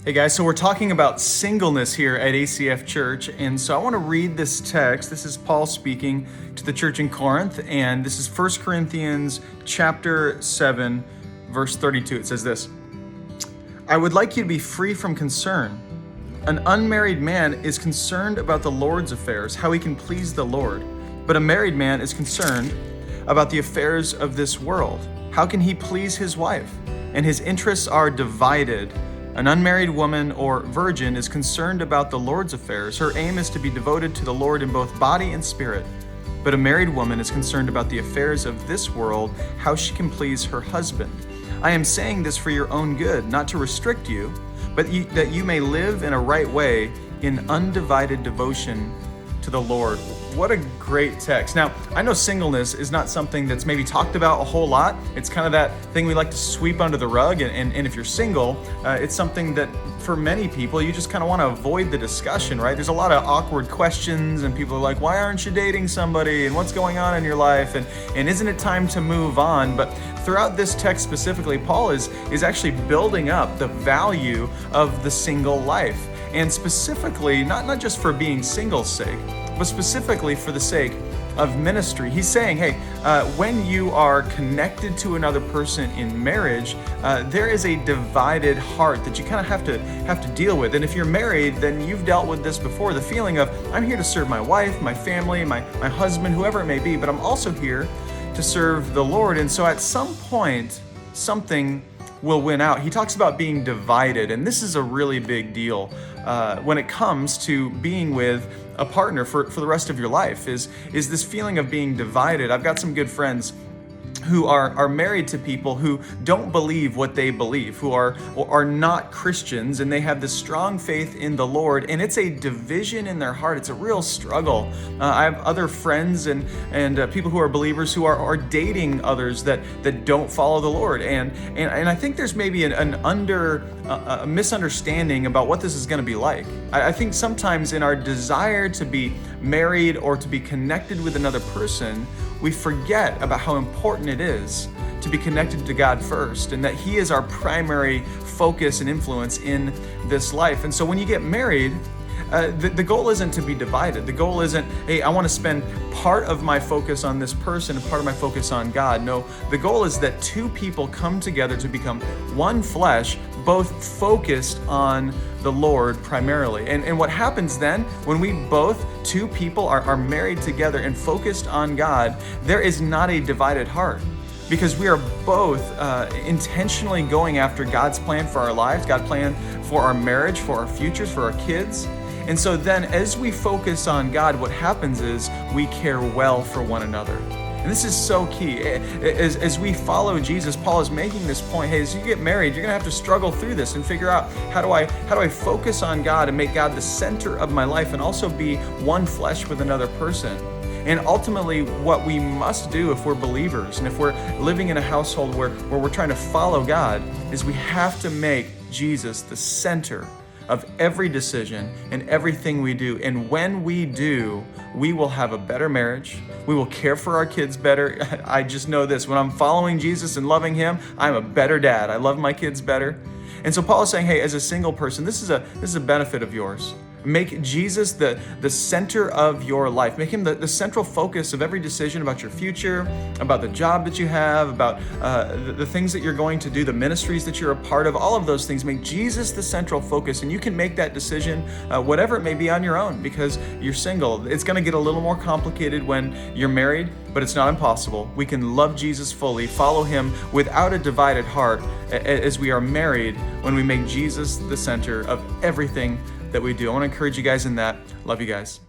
Hey guys, so we're talking about singleness here at ACF Church, and so I want to read this text. This is Paul speaking to the church in Corinth, and this is 1 Corinthians chapter 7, verse 32. It says this: I would like you to be free from concern. An unmarried man is concerned about the Lord's affairs, how he can please the Lord. But a married man is concerned about the affairs of this world. How can he please his wife? And his interests are divided. An unmarried woman or virgin is concerned about the Lord's affairs. Her aim is to be devoted to the Lord in both body and spirit. But a married woman is concerned about the affairs of this world, how she can please her husband. I am saying this for your own good, not to restrict you, but that you may live in a right way in undivided devotion to the Lord. What a great text. Now, I know singleness is not something that's maybe talked about a whole lot. It's kind of that thing we like to sweep under the rug. And if you're single, it's something that for many people, you just kind of want to avoid the discussion, right? There's a lot of awkward questions and people are like, why aren't you dating somebody? And what's going on in your life? And isn't it time to move on? But throughout this text specifically, Paul is actually building up the value of the single life. And specifically, not just for being single's sake, but specifically for the sake of ministry. He's saying, hey, when you are connected to another person in marriage, there is a divided heart that you kind of have to deal with. And if you're married, then you've dealt with this before, the feeling of, I'm here to serve my wife, my family, my husband, whoever it may be, but I'm also here to serve the Lord. And so at some point, something will win out. He talks about being divided, and this is a really big deal when it comes to being with a partner for the rest of your life, is this feeling of being divided. I've got some good friends who are married to people who don't believe what they believe, who are not Christians, and they have this strong faith in the Lord, and it's a division in their heart. It's a real struggle. I have other friends and people who are believers who are dating others that don't follow the Lord, and I think there's maybe a misunderstanding about what this is going to be like. I think sometimes in our desire to be married or to be connected with another person, we forget about how important it is to be connected to God first, and that He is our primary focus and influence in this life. And so when you get married, the goal isn't to be divided. The goal isn't, hey, I want to spend part of my focus on this person and part of my focus on God. No, the goal is that two people come together to become one flesh, both focused on the Lord primarily. And what happens then, when we two people are married together and focused on God, there is not a divided heart. Because we are both intentionally going after God's plan for our lives, God's plan for our marriage, for our futures, for our kids. And so then as we focus on God, what happens is we care well for one another. And this is so key. As we follow Jesus, Paul is making this point, hey, as you get married, you're gonna have to struggle through this and figure out how do I focus on God and make God the center of my life and also be one flesh with another person. And ultimately, what we must do if we're believers and if we're living in a household where we're trying to follow God is we have to make Jesus the center of every decision and everything we do. And when we do, we will have a better marriage. We will care for our kids better. I just know this, when I'm following Jesus and loving Him, I'm a better dad. I love my kids better. And so Paul is saying, hey, as a single person, this is a benefit of yours. Make Jesus the center of your life. Make Him the central focus of every decision about your future, about the job that you have, about the things that you're going to do, the ministries that you're a part of, all of those things. Make Jesus the central focus, and you can make that decision, whatever it may be, on your own because you're single. It's going to get a little more complicated when you're married, but it's not impossible. We can love Jesus fully, follow Him without a divided heart as we are married when we make Jesus the center of everything that we do. I want to encourage you guys in that. Love you guys.